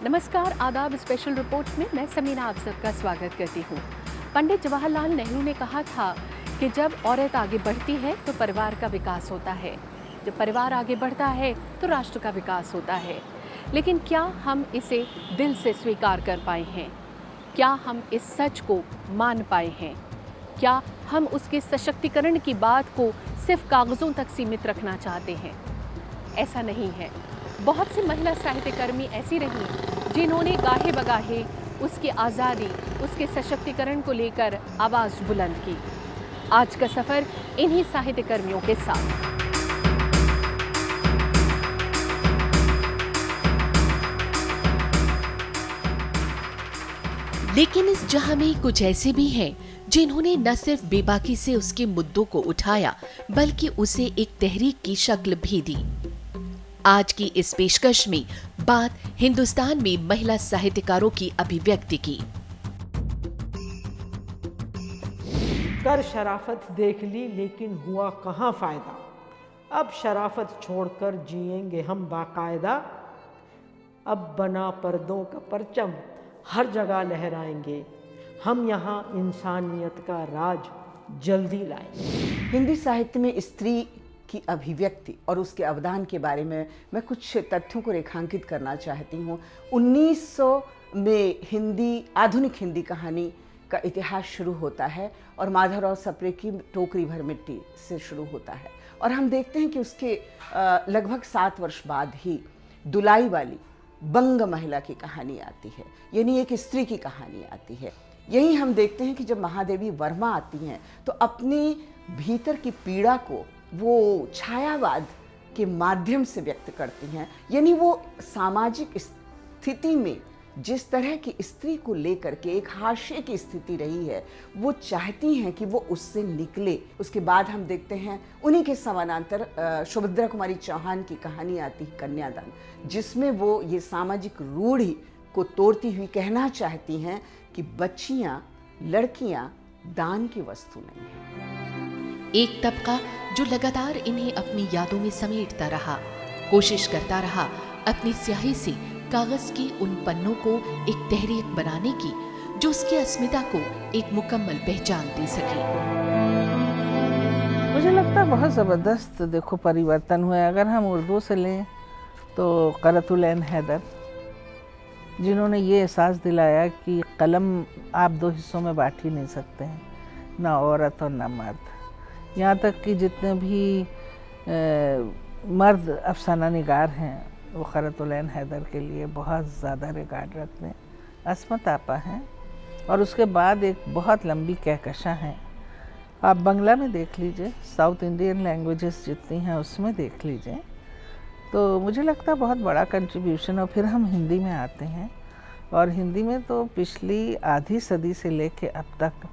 नमस्कार, आदाब। Special report में मैं समीना आप सबका स्वागत करती हूँ। पंडित जवाहरलाल नेहरू ने कहा था कि जब औरत आगे बढ़ती है तो परिवार का विकास होता है, जब परिवार आगे बढ़ता है तो राष्ट्र का विकास होता है। लेकिन क्या हम इसे दिल से स्वीकार कर पाए हैं? क्या हम इस सच को मान पाए हैं? क्या हम उसके सशक्तिकरण की बात को सिर्फ कागज़ों तक सीमित रखना चाहते हैं? ऐसा नहीं है। बहुत सी महिला साहित्यकर्मी ऐसी रहीं जिन्होंने गाहे बगाहे उसकी आज़ादी, उसके सशक्तिकरण को लेकर आवाज़ बुलंद की। आज का सफ़र इन्हीं साहित्यकर्मियों के साथ। लेकिन इस जहां में कुछ ऐसे भी हैं जिन्होंने न सिर्फ बेबाकी से उसके मुद्दों को उठाया बल्कि उसे एक तहरीक की शक्ल भी दी। आज की इस पेशकश में बात हिंदुस्तान में महिला साहित्यकारों की अभिव्यक्ति की। कर शराफत देख ली लेकिन हुआ कहाँ फायदा, अब शराफत छोड़कर जिएंगे हम बाकायदा, अब बना पर्दों का परचम हर जगह लहराएंगे, हम यहाँ इंसानियत का राज जल्दी लाएंगे। हिंदी साहित्य में स्त्री की अभिव्यक्ति और उसके अवदान के बारे में मैं कुछ तथ्यों को रेखांकित करना चाहती हूँ। 1900 में आधुनिक हिंदी कहानी का इतिहास शुरू होता है और माधवराव सप्रे की टोकरी भर मिट्टी से शुरू होता है और हम देखते हैं कि उसके लगभग 7 वर्ष बाद ही दुलाई वाली बंग महिला की कहानी आती है, यानी एक स्त्री की कहानी आती है। यही हम देखते हैं कि जब महादेवी वर्मा आती हैं तो अपनी भीतर की पीड़ा को वो छायावाद के माध्यम से व्यक्त करती हैं, यानी वो सामाजिक स्थिति में जिस तरह की स्त्री को लेकर के एक हाशिए की स्थिति रही है वो चाहती हैं कि वो उससे निकले। उसके बाद हम देखते हैं उन्हीं के समानांतर सुभद्रा कुमारी चौहान की कहानी आती है कन्यादान, जिसमें वो ये सामाजिक रूढ़ि को तोड़ती हुई कहना चाहती हैं कि बच्चियां, लड़कियां दान की वस्तु नहीं है। एक तबका जो लगातार इन्हें अपनी यादों में समेटता रहा, कोशिश करता रहा अपनी स्याही से कागज की उन पन्नों को एक तहरीक बनाने की जो उसकी अस्मिता को एक मुकम्मल पहचान दे सके। मुझे लगता है बहुत ज़बरदस्त देखो परिवर्तन हुआ है। अगर हम उर्दू से लें तो क़रतुल-ऐन हैदर, जिन्होंने ये एहसास दिलाया कि कलम आप 2 हिस्सों में बांट ही नहीं सकते हैं, ना औरत और ना मर्द। यहाँ तक कि जितने भी मर्द अफसाना निगार हैं वो क़रतुल-ऐन हैदर के लिए बहुत ज़्यादा रिगार्ड रखते हैं। अस्मत आपा हैं और उसके बाद एक बहुत लंबी कहकशां हैं। आप बंगला में देख लीजिए, साउथ इंडियन लैंग्वेजेस जितनी हैं उसमें देख लीजिए, तो मुझे लगता है बहुत बड़ा कंट्रीब्यूशन। और फिर हम हिंदी में आते हैं और हिंदी में तो पिछली आधी सदी से लेके अब तक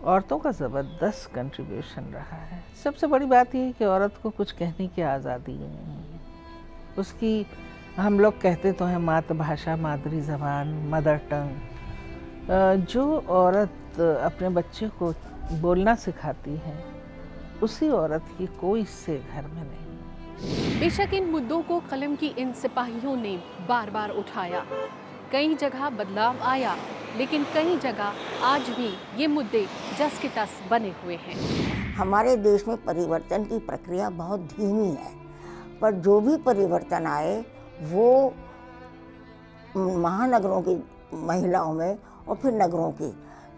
औरतों का ज़बरदस्त कंट्रीब्यूशन रहा है। सबसे बड़ी बात ये है कि औरत को कुछ कहने की आज़ादी ही नहीं है। उसकी हम लोग कहते तो हैं मातृभाषा, मादरी ज़बान, मदर टंग। जो औरत अपने बच्चे को बोलना सिखाती है उसी औरत की कोई से घर में नहीं। बेशक इन मुद्दों को कलम की इन सिपाहियों ने बार बार उठाया। कई जगह बदलाव आया, लेकिन कई जगह आज भी ये मुद्दे जस के तस बने हुए हैं। हमारे देश में परिवर्तन की प्रक्रिया बहुत धीमी है, पर जो भी परिवर्तन आए वो महानगरों की महिलाओं में और फिर नगरों की,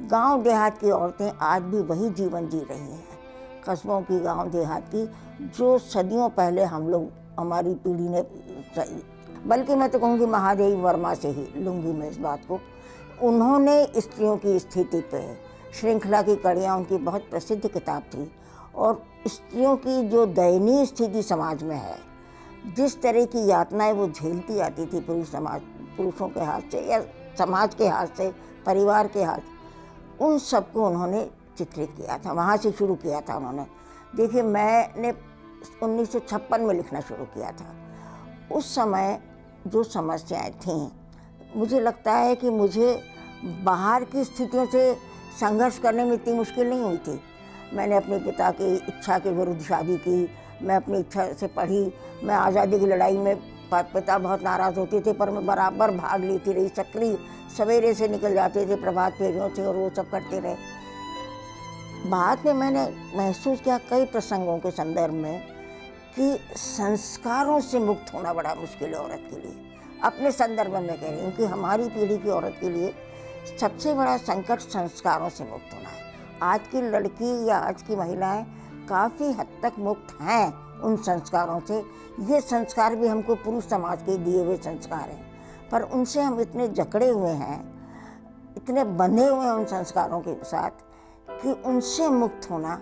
गांव देहात की औरतें आज भी वही जीवन जी रही हैं। कस्बों की, गांव देहात की, जो सदियों पहले हम लोग, हमारी पीढ़ी ने, बल्कि मैं तो कहूँगी महादेवी वर्मा से ही लूँगी मैं इस बात को। उन्होंने स्त्रियों की स्थिति पे, श्रृंखला की कड़ियाँ उनकी बहुत प्रसिद्ध किताब थी, और स्त्रियों की जो दयनीय स्थिति समाज में है, जिस तरह की यातनाएं वो झेलती आती थी पुरुषों के हाथ से या समाज के हाथ से, परिवार के हाथ, उन सबको उन्होंने चित्रित किया था। वहाँ से शुरू किया था उन्होंने। देखिए, मैंने 1956 में लिखना शुरू किया था। उस समय जो समस्याएं थीं, मुझे लगता है कि मुझे बाहर की स्थितियों से संघर्ष करने में इतनी मुश्किल नहीं हुई थी। मैंने अपने पिता की इच्छा के विरुद्ध शादी की, मैं अपनी इच्छा से पढ़ी, मैं आज़ादी की लड़ाई में पिता बहुत नाराज़ होते थे, पर मैं बराबर भाग लेती रही। सक्रिय सवेरे से निकल जाते थे प्रभात फेरियों से, और वो सब करते रहे। बाद में मैंने महसूस किया कई प्रसंगों के संदर्भ में कि संस्कारों से मुक्त होना बड़ा मुश्किल है औरत के लिए। अपने संदर्भ में मैं कह रही हूँ कि हमारी पीढ़ी की औरत के लिए सबसे बड़ा संकट संस्कारों से मुक्त होना है। आज की लड़की या आज की महिलाएं काफ़ी हद तक मुक्त हैं उन संस्कारों से। ये संस्कार भी हमको पुरुष समाज के दिए हुए संस्कार हैं, पर उनसे हम इतने जकड़े हुए हैं, इतने बंधे हुए हैं उन संस्कारों के साथ कि उनसे मुक्त होना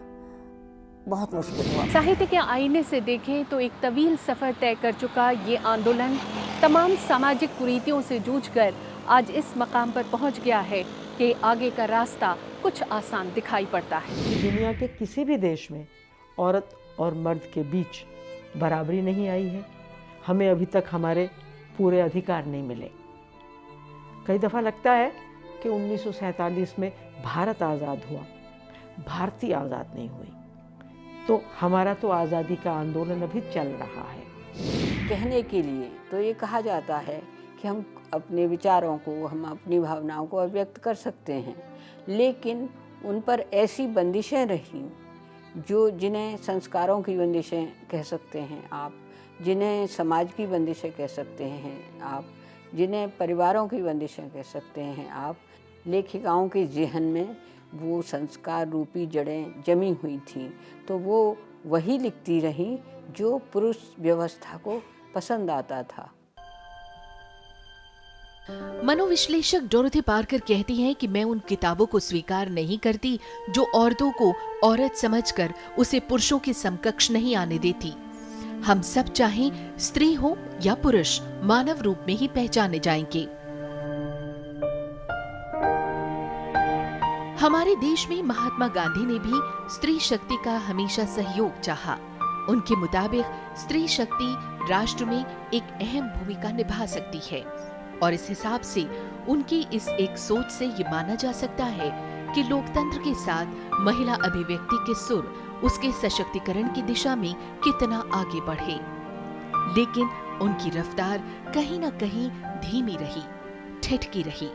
बहुत मुश्किल हुआ। साहित्य के आईने से देखें तो एक तवील सफ़र तय कर चुका ये आंदोलन तमाम सामाजिक कुरीतियों से जूझकर आज इस मकाम पर पहुंच गया है कि आगे का रास्ता कुछ आसान दिखाई पड़ता है। दुनिया के किसी भी देश में औरत और मर्द के बीच बराबरी नहीं आई है। हमें अभी तक हमारे पूरे अधिकार नहीं मिले। कई दफ़ा लगता है कि 1947 में भारत आज़ाद हुआ, भारतीय आज़ाद नहीं हुई। तो हमारा तो आज़ादी का आंदोलन अभी चल रहा है। कहने के लिए तो ये कहा जाता है कि हम अपने विचारों को, हम अपनी भावनाओं को अभिव्यक्त कर सकते हैं, लेकिन उन पर ऐसी बंदिशें रहीं जिन्हें संस्कारों की बंदिशें कह सकते हैं आप, जिन्हें समाज की बंदिशें कह सकते हैं आप, जिन्हें परिवारों की बंदिशें कह सकते हैं आप। लेखिकाओं के ज़हन में वो संस्कार रूपी जड़ें जमी हुई थीं, तो वो वही लिखती रहीं जो पुरुष व्यवस्था को पसंद आता था। मनोविश्लेषक डोरोथी पार्कर कहती हैं कि मैं उन किताबों को स्वीकार नहीं करती जो औरतों को औरत समझकर उसे पुरुषों के समकक्ष नहीं आने देती। हम सब चाहे स्त्री हो या पुरुष, मानव रूप में ही पहचाने जाएंगे। हमारे देश में महात्मा गांधी ने भी स्त्री शक्ति का हमेशा सहयोग चाहा। उनके मुताबिक स्त्री शक्ति राष्ट्र में एक अहम भूमिका निभा सकती है, और इस हिसाब से उनकी इस एक सोच से ये माना जा सकता है कि लोकतंत्र के साथ महिला अभिव्यक्ति के सुर उसके सशक्तिकरण की दिशा में कितना आगे बढ़े। लेकिन उनकी रफ्तार कहीं न कहीं धीमी रही, ठिठकी रही।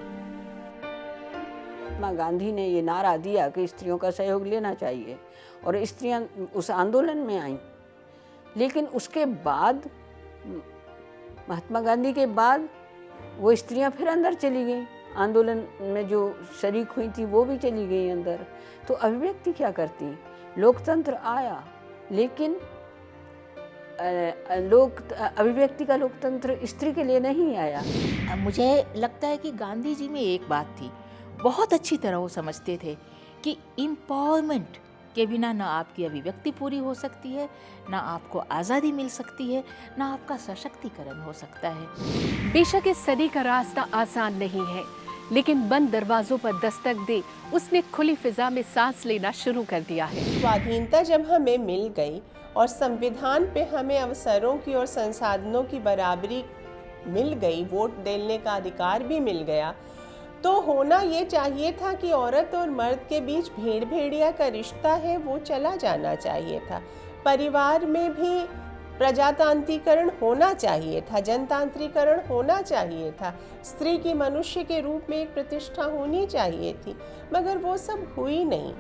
महात्मा गांधी ने ये नारा दिया कि स्त्रियों का सहयोग लेना चाहिए, और स्त्रियां उस आंदोलन में आईं। लेकिन उसके बाद, महात्मा गांधी के बाद, वो स्त्रियां फिर अंदर चली गईं। आंदोलन में जो शरीक हुई थी वो भी चली गई अंदर। तो अभिव्यक्ति क्या करती? लोकतंत्र आया, लेकिन अभिव्यक्ति का लोकतंत्र स्त्री के लिए नहीं आया। मुझे लगता है कि गांधी जी में एक बात थी, बहुत अच्छी तरह वो समझते थे कि एम्पावरमेंट के बिना ना आपकी अभिव्यक्ति पूरी हो सकती है, ना आपको आज़ादी मिल सकती है, ना आपका सशक्तिकरण हो सकता है। बेशक इस सदी का रास्ता आसान नहीं है, लेकिन बंद दरवाजों पर दस्तक दे उसने खुली फिजा में सांस लेना शुरू कर दिया है। स्वाधीनता जब हमें मिल गई और संविधान पे हमें अवसरों की और संसाधनों की बराबरी मिल गई, वोट देने का अधिकार भी मिल गया, तो होना ये चाहिए था कि औरत और मर्द के बीच भेड़ भेड़िया का रिश्ता है वो चला जाना चाहिए था। परिवार में भी प्रजातांत्रिकरण होना चाहिए था, जनतांत्रिकरण होना चाहिए था, स्त्री की मनुष्य के रूप में एक प्रतिष्ठा होनी चाहिए थी, मगर वो सब हुई नहीं।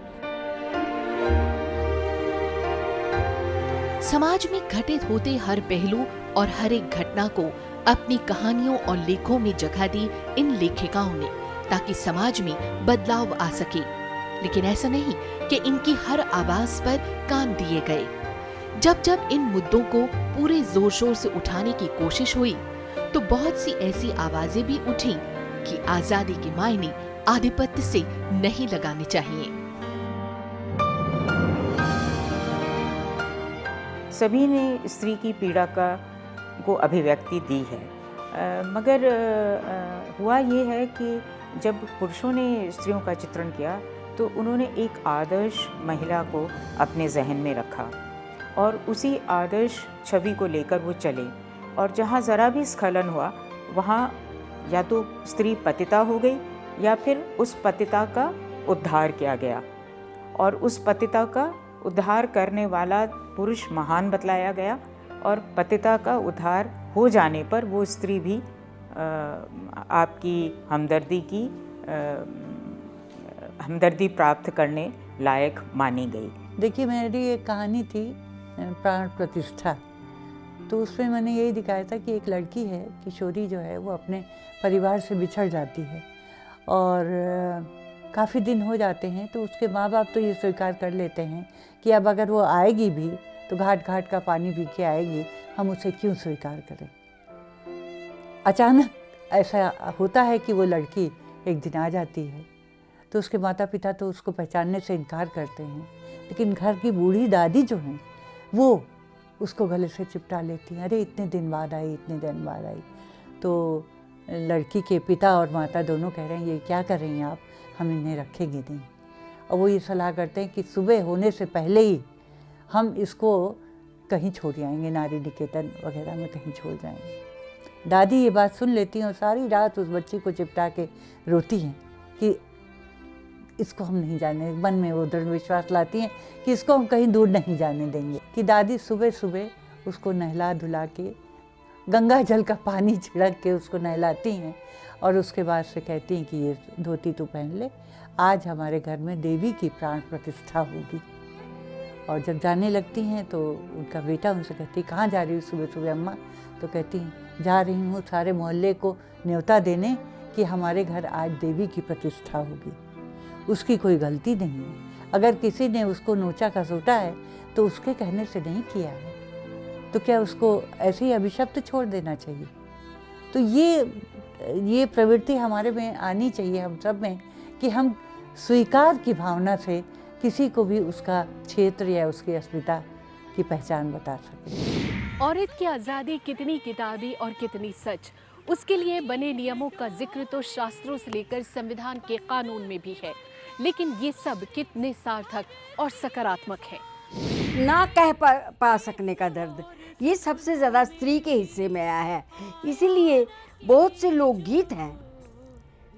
समाज में घटित होते हर पहलू और हर एक घटना को अपनी कहानियों और लेखों में जगह दी इन लेखिकाओं ने, ताकि समाज में बदलाव आ सके। लेकिन ऐसा नहीं कि इनकी हर आवाज पर कान दिए गए। जब जब इन मुद्दों को पूरे जोर शोर से उठाने की कोशिश हुई, तो बहुत सी ऐसी आवाजें भी उठी कि आजादी के मायने आधिपत्य से नहीं लगाने चाहिए। सभी ने स्त्री की पीड़ा को अभिव्यक्ति दी है, मगर हुआ ये है कि जब पुरुषों ने स्त्रियों का चित्रण किया तो उन्होंने एक आदर्श महिला को अपने जहन में रखा और उसी आदर्श छवि को लेकर वो चले, और जहाँ ज़रा भी स्खलन हुआ वहाँ या तो स्त्री पतिता हो गई या फिर उस पतिता का उद्धार किया गया, और उस पतिता का उद्धार करने वाला पुरुष महान बतलाया गया, और पतिता का उद्धार हो जाने पर वो स्त्री भी आपकी हमदर्दी प्राप्त करने लायक मानी गई। देखिए, मेरी एक कहानी थी प्राण प्रतिष्ठा, तो उसमें मैंने यही दिखाया था कि एक लड़की है, किशोरी जो है, वो अपने परिवार से बिछड़ जाती है और काफ़ी दिन हो जाते हैं, तो उसके माँ बाप तो ये स्वीकार कर लेते हैं कि अब अगर वो आएगी भी तो घाट घाट का पानी पी के आएगी, हम उसे क्यों स्वीकार करें। अचानक ऐसा होता है कि वो लड़की एक दिन आ जाती है, तो उसके माता पिता तो उसको पहचानने से इनकार करते हैं, लेकिन घर की बूढ़ी दादी जो हैं वो उसको गले से चिपटा लेती हैं। अरे इतने दिन बाद आई, इतने दिन बाद आई। तो लड़की के पिता और माता दोनों कह रहे हैं, ये क्या कर रही हैं आप, हम इन्हें रखेंगे नहीं। और वो ये सलाह करते हैं कि सुबह होने से पहले ही हम इसको कहीं छोड़ आएंगे, नारी निकेतन वगैरह में कहीं छोड़ जाएंगे। दादी ये बात सुन लेती हैं और सारी रात उस बच्ची को चिपटा के रोती हैं कि इसको हम नहीं जाने, मन में वो दृढ़ विश्वास लाती हैं कि इसको हम कहीं दूर नहीं जाने देंगे। कि दादी सुबह सुबह उसको नहला धुला के गंगा जल का पानी छिड़क के उसको नहलाती हैं और उसके बाद से कहती हैं कि ये धोती तू पहन ले, आज हमारे घर में देवी की प्राण प्रतिष्ठा होगी। और जब जाने लगती हैं तो उनका बेटा उनसे कहती, कहाँ जा रही हो सुबह सुबह अम्मा? तो कहती हैं, जा रही हूँ सारे मोहल्ले को न्योता देने कि हमारे घर आज देवी की प्रतिष्ठा होगी। उसकी कोई गलती नहीं है, अगर किसी ने उसको नोचा खसोटा है तो उसके कहने से नहीं किया है, तो क्या उसको ऐसे ही अभिशप्त छोड़ देना चाहिए? तो ये प्रवृत्ति हमारे में आनी चाहिए, हम सब में, कि हम स्वीकार की भावना से किसी को भी उसका क्षेत्र या उसकी अस्मिता की पहचान बता सकें। औरत की आज़ादी कितनी किताबी और कितनी सच, उसके लिए बने नियमों का जिक्र तो शास्त्रों से लेकर संविधान के कानून में भी है, लेकिन ये सब कितने सार्थक और सकारात्मक है। ना कह पा सकने का दर्द, ये सबसे ज़्यादा स्त्री के हिस्से में आया है। इसीलिए बहुत से लोकगीत हैं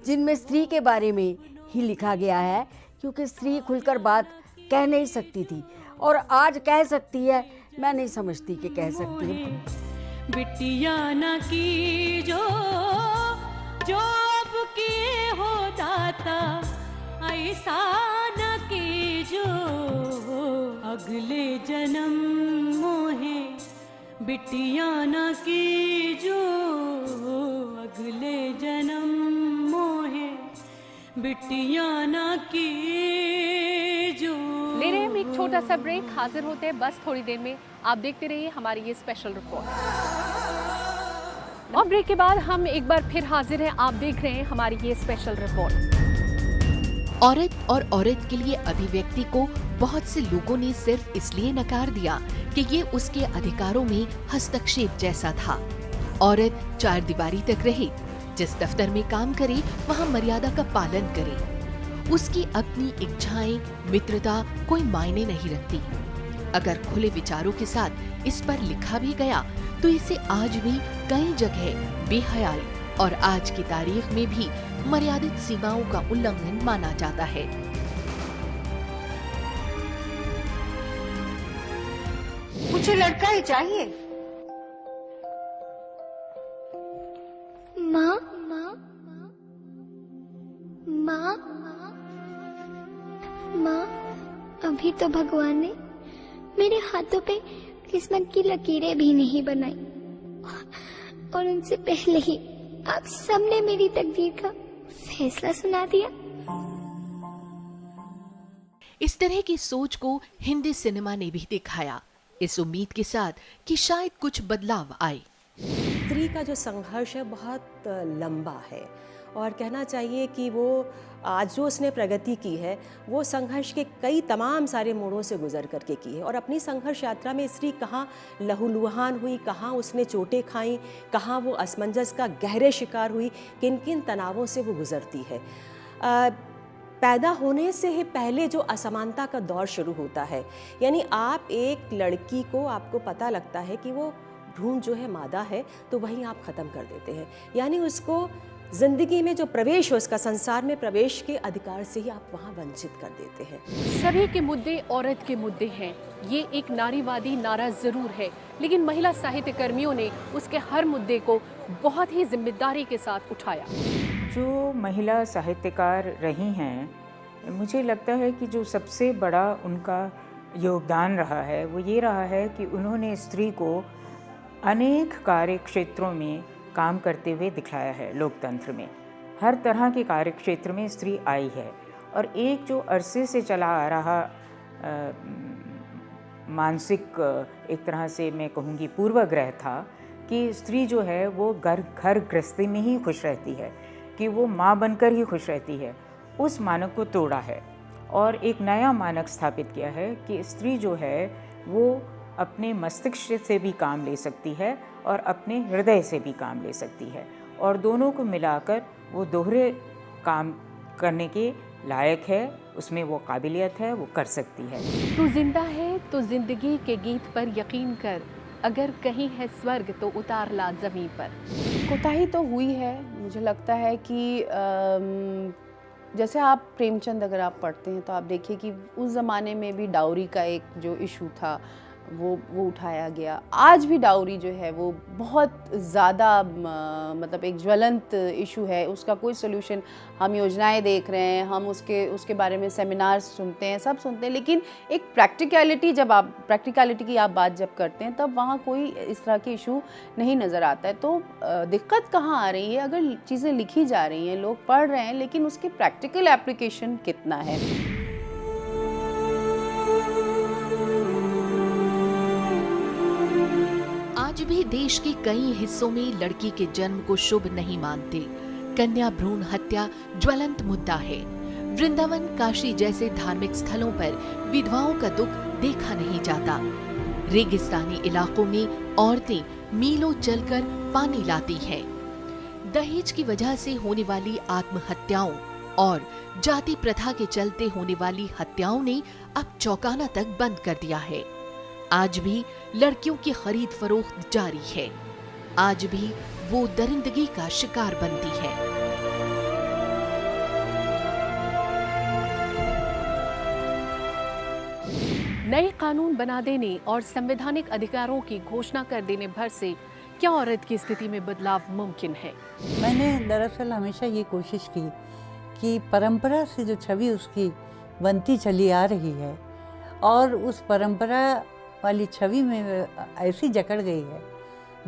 जिनमें स्त्री के बारे में ही लिखा गया है, क्योंकि स्त्री खुलकर बात कह नहीं सकती थी और आज कह सकती है। मैं नहीं समझती कि कह सकती है। बिटिया न की जो अब किए हो दाता, ऐसा न की जो अगले जन्म मोहे। बिटिया न की जो अगले जन्म मोहे, बिटिया न की जो। ले रहे हैं हम एक छोटा सा ब्रेक, हाजिर होते हैं बस थोड़ी देर में। आप देखते रहिए हमारी ये स्पेशल रिपोर्ट। और ब्रेक के बाद हम एक बार फिर हाजिर हैं, आप देख रहे हैं हमारी ये स्पेशल रिपोर्ट। औरत और औरत के लिए अभिव्यक्ति को बहुत से लोगों ने सिर्फ इसलिए नकार दिया कि ये उसके अधिकारों में हस्तक्षेप जैसा था। औरत चार दीवारी तक रहे, जिस दफ्तर में काम करे वहाँ मर्यादा का पालन करे। उसकी अपनी इच्छाएं, मित्रता कोई मायने नहीं रखती। अगर खुले विचारों के साथ इस पर लिखा भी गया तो इसे आज भी कई जगह बेहयाई और आज की तारीख में भी मर्यादित सीमाओं का उल्लंघन माना जाता है। मुझे लड़का ही चाहिए। माँ माँ माँ माँ, अभी तो भगवान ने मेरे हाथों पे किस्मत की लकीरें भी नहीं बनाई और उनसे पहले ही आप सबने मेरी तकदीर का फैसला सुना दिया। इस तरह की सोच को हिंदी सिनेमा ने भी दिखाया, इस उम्मीद के साथ कि शायद कुछ बदलाव आए। स्त्री का जो संघर्ष है बहुत लंबा है और कहना चाहिए कि वो आज जो उसने प्रगति की है वो संघर्ष के कई तमाम सारे मोड़ों से गुजर करके की है। और अपनी संघर्ष यात्रा में स्त्री कहाँ लहूलुहान हुई, कहाँ उसने चोटें खाई, कहाँ वो असमंजस का गहरे शिकार हुई, किन किन तनावों से वो गुजरती है। पैदा होने से ही पहले जो असमानता का दौर शुरू होता है, यानी आप एक लड़की को, आपको पता लगता है कि वो भ्रूण जो है मादा है, तो वहीं आप ख़त्म कर देते हैं, यानी उसको ज़िंदगी में जो प्रवेश हो, उसका संसार में प्रवेश के अधिकार से ही आप वहाँ वंचित कर देते हैं। सभी के मुद्दे औरत के मुद्दे हैं, ये एक नारीवादी नारा जरूर है, लेकिन महिला साहित्य कर्मियों ने उसके हर मुद्दे को बहुत ही जिम्मेदारी के साथ उठाया। जो महिला साहित्यकार रही हैं, मुझे लगता है कि जो सबसे बड़ा उनका योगदान रहा है वो ये रहा है कि उन्होंने स्त्री को अनेक कार्य क्षेत्रों में काम करते हुए दिखाया है। लोकतंत्र में हर तरह के कार्य क्षेत्र में स्त्री आई है, और एक जो अरसे से चला आ रहा मानसिक एक तरह से मैं कहूँगी पूर्वाग्रह था कि स्त्री जो है वो घर गृहस्थी में ही खुश रहती है, कि वो माँ बनकर ही खुश रहती है, उस मानक को तोड़ा है और एक नया मानक स्थापित किया है कि स्त्री जो है वो अपने मस्तिष्क से भी काम ले सकती है और अपने हृदय से भी काम ले सकती है, और दोनों को मिलाकर वो दोहरे काम करने के लायक है, उसमें वो काबिलियत है, वो कर सकती है। तू जिंदा है तो जिंदगी के गीत पर यकीन कर, अगर कहीं है स्वर्ग तो उतार ला ज़मीन पर। कोताही तो हुई है। मुझे लगता है कि जैसे आप प्रेमचंद अगर आप पढ़ते हैं तो आप देखिए कि उस ज़माने में भी डाउरी का एक जो इशू था वो उठाया गया। आज भी डाउरी जो है वो बहुत ज़्यादा मतलब एक ज्वलंत इशू है, उसका कोई सोल्यूशन, हम योजनाएं देख रहे हैं, हम उसके बारे में सेमिनार्स सुनते हैं, सब सुनते हैं, लेकिन एक प्रैक्टिकलिटी की आप बात जब करते हैं तब वहाँ कोई इस तरह के इशू नहीं नज़र आता है। तो दिक्कत कहाँ आ रही है? अगर चीज़ें लिखी जा रही हैं, लोग पढ़ रहे हैं, लेकिन उसके प्रैक्टिकल एप्लीकेशन कितना है? आज भी देश के कई हिस्सों में लड़की के जन्म को शुभ नहीं मानते। कन्या भ्रूण हत्या ज्वलंत मुद्दा है। वृंदावन, काशी जैसे धार्मिक स्थलों पर विधवाओं का दुख देखा नहीं जाता। रेगिस्तानी इलाकों में औरतें मीलों चलकर पानी लाती हैं। दहेज की वजह से होने वाली आत्महत्याओं और जाति प्रथा के चलते होने वाली हत्याओं ने अब चौंकाना तक बंद कर दिया है। आज भी लड़कियों की खरीद फरोख्त जारी है। आज भी वो दरिंदगी का शिकार बनती है। नए कानून बना देने और संवैधानिक अधिकारों की घोषणा कर देने भर से क्या औरत की स्थिति में बदलाव मुमकिन है? मैंने दरअसल हमेशा ये कोशिश की कि परंपरा से जो छवि उसकी बनती चली आ रही है और उस परंपरा वाली छवि में ऐसी जकड़ गई है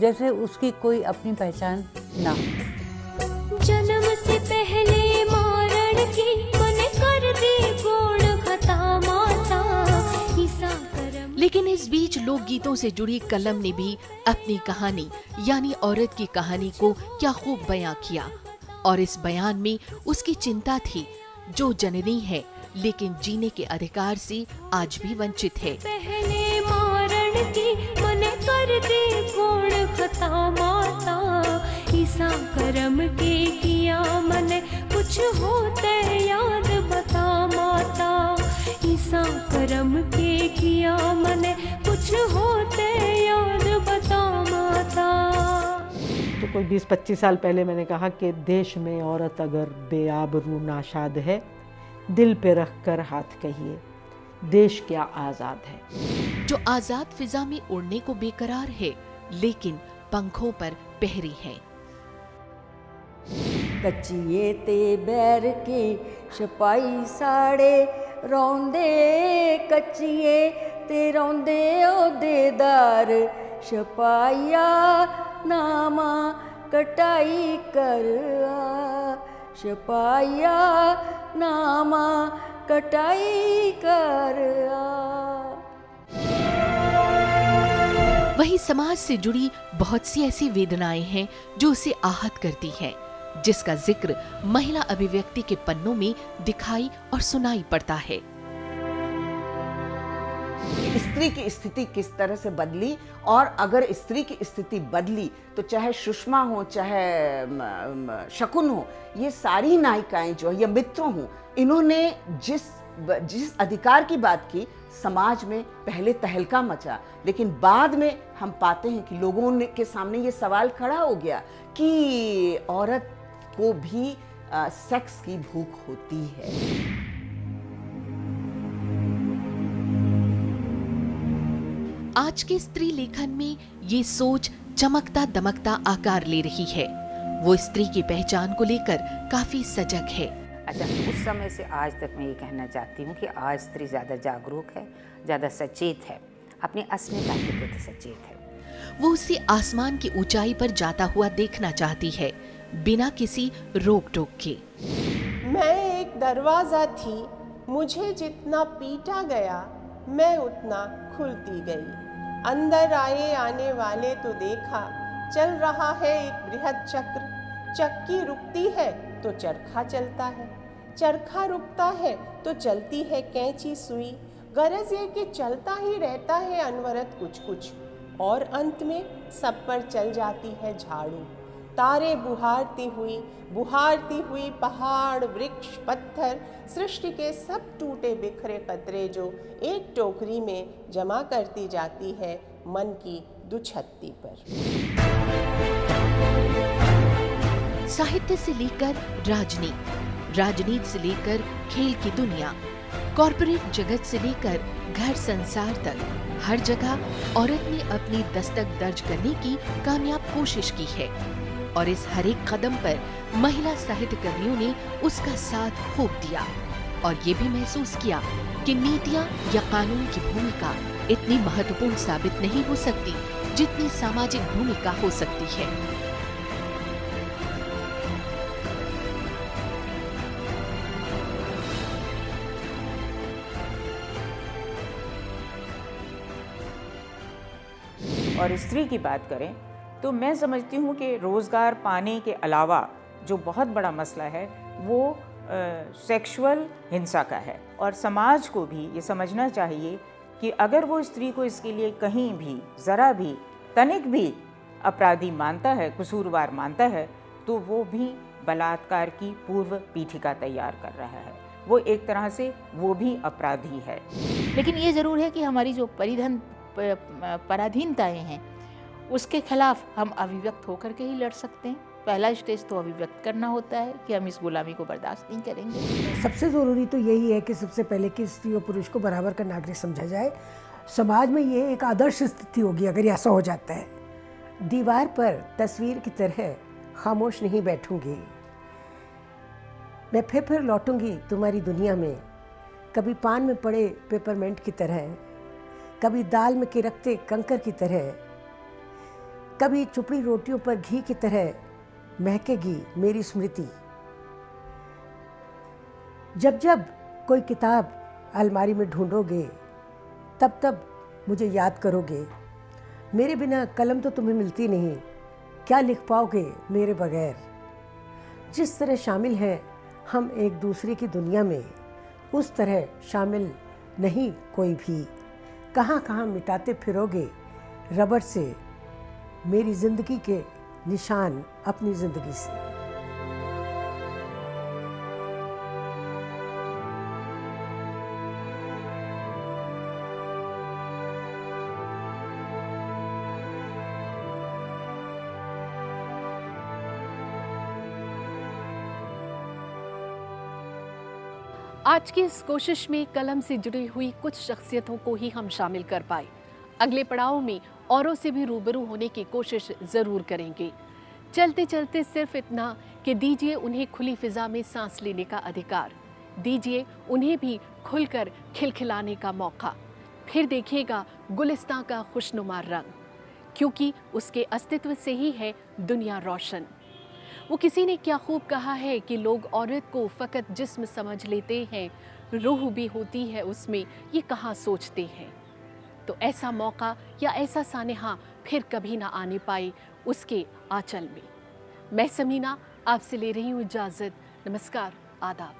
जैसे उसकी कोई अपनी पहचान ना हो। जन्म से पहले मारण की मन कर दी गुण खता माता ईसा करम। लेकिन इस बीच लोकगीतों से जुड़ी कलम ने भी अपनी कहानी यानी औरत की कहानी को क्या खूब बयां किया, और इस बयान में उसकी चिंता थी जो जननी है लेकिन जीने के अधिकार से आज भी वंचित है। की मन कर दे गुण खता माता ईसा करम के किया मन कुछ होते याद बता माता ईसा करम के किया मन कुछ होते याद बता माता। तो कोई 20-25 साल पहले मैंने कहा कि देश में औरत अगर बेआबरू नाशाद है, दिल पे रख कर हाथ कहिए, देश क्या आजाद है। जो आजाद फिजा में उड़ने को बेकरार है लेकिन पंखों पर पहरी है। कच्चिए ते बैर के छपाई साड़े रौंदे, कच्चिए ते रौंदे ओहदेदार छपाइया नामा कटाई कर आ, छपाइया नामा कटाई कर आ। वही समाज से जुड़ी बहुत सी ऐसी वेदनाएं हैं जो उसे आहत करती हैं, जिसका जिक्र महिला अभिव्यक्ति के पन्नों में दिखाई और सुनाई पड़ता है। स्त्री की स्थिति किस तरह से बदली, और अगर स्त्री की स्थिति बदली तो चाहे सुषमा हो, चाहे शकुन हो, ये सारी नायिकाएं जो ये मित्रों हो, इन्होंने जिस अधिकार की बात की, समाज में पहले तहलका मचा, लेकिन बाद में हम पाते हैं कि लोगों के सामने ये सवाल खड़ा हो गया कि औरत को भी सेक्स की भूख होती है। आज के स्त्री लेखन में ये सोच चमकता दमकता आकार ले रही है। वो स्त्री की पहचान को लेकर काफी सजग है। अच्छा, उस समय से आज तक मैं ये कहना चाहती हूँ कि आज स्त्री ज़्यादा जागरूक है, ज़्यादा सचेत है, अपनी अस्मिता के प्रति सचेत है। वो उसे आसमान की ऊंचाई पर जाता हुआ देखना चाहती है, बिना किसी रोक टोक के। मैं एक दरवाजा थी, मुझे जितना पीटा गया मैं उतना खुलती गई। अंदर आए आने वाले तो देखा, चल रहा है एक बृहद चक्र। चक्की रुकती है तो चरखा चलता है, चरखा रुकता है तो चलती है कैंची सुई। गरज ये कि चलता ही रहता है अनवरत कुछ कुछ, और अंत में सब पर चल जाती है झाड़ू। तारे बुहारती हुई पहाड़, वृक्ष, पत्थर, सृष्टि के सब टूटे बिखरे कतरे जो एक टोकरी में जमा करती जाती है मन की दुछत्ती पर। साहित्य से लेकर राजनीति से लेकर खेल की दुनिया, कॉर्पोरेट जगत से लेकर घर संसार तक, हर जगह औरत ने अपनी दस्तक दर्ज करने की कामयाब कोशिश की है। और इस हर एक कदम पर महिला साहित्य कर्मियों ने उसका साथ खूब दिया और ये भी महसूस किया कि नीतियां या कानून की भूमिका इतनी महत्वपूर्ण साबित नहीं हो सकती जितनी सामाजिक भूमिका हो सकती है। और स्त्री की बात करें तो मैं समझती हूँ कि रोज़गार पाने के अलावा जो बहुत बड़ा मसला है वो सेक्सुअल हिंसा का है। और समाज को भी ये समझना चाहिए कि अगर वो स्त्री को इसके लिए कहीं भी ज़रा भी तनिक भी अपराधी मानता है, कसूरवार मानता है, तो वो भी बलात्कार की पूर्व पीठिका तैयार कर रहा है। वो एक तरह से वो भी अपराधी है। लेकिन ये ज़रूर है कि हमारी जो पराधीनताएं हैं उसके खिलाफ हम अभिव्यक्त होकर के ही लड़ सकते हैं। पहला स्टेज तो अभिव्यक्त करना होता है कि हम इस गुलामी को बर्दाश्त नहीं करेंगे। सबसे ज़रूरी तो यही है कि सबसे पहले कि स्त्री और पुरुष को बराबर का नागरिक समझा जाए। समाज में ये एक आदर्श स्थिति होगी अगर ऐसा हो जाता है। दीवार पर तस्वीर की तरह खामोश नहीं बैठूंगी, मैं फिर लौटूंगी तुम्हारी दुनिया में, कभी पान में पड़े पेपरमेंट की तरह, कभी दाल में किरकते कंकर की तरह, कभी चुपड़ी रोटियों पर घी की तरह महकेगी मेरी स्मृति। जब जब कोई किताब अलमारी में ढूंढोगे तब तब मुझे याद करोगे। मेरे बिना कलम तो तुम्हें मिलती नहीं, क्या लिख पाओगे मेरे बगैर। जिस तरह शामिल हैं हम एक दूसरे की दुनिया में, उस तरह शामिल नहीं कोई भी। कहाँ कहाँ मिटाते फिरोगे रबड़ से मेरी जिंदगी के निशान अपनी जिंदगी से। आज की इस कोशिश में कलम से जुड़ी हुई कुछ शख्सियतों को ही हम शामिल कर पाए। अगले पड़ाव में औरों से भी रूबरू होने की कोशिश ज़रूर करेंगे। चलते चलते सिर्फ इतना कि दीजिए उन्हें खुली फिजा में सांस लेने का अधिकार, दीजिए उन्हें भी खुलकर खिलखिलाने का मौका। फिर देखिएगा गुलिस्तां का खुशनुमा रंग, क्योंकि उसके अस्तित्व से ही है दुनिया रोशन। वो किसी ने क्या खूब कहा है कि लोग औरत को फ़कत जिस्म समझ लेते हैं, रूह भी होती है उसमें, ये कहाँ सोचते हैं। तो ऐसा मौका या ऐसा सानेहा फिर कभी ना आने पाए उसके आंचल में। मैं समीना आपसे ले रही हूँ इजाज़त। नमस्कार, आदाब।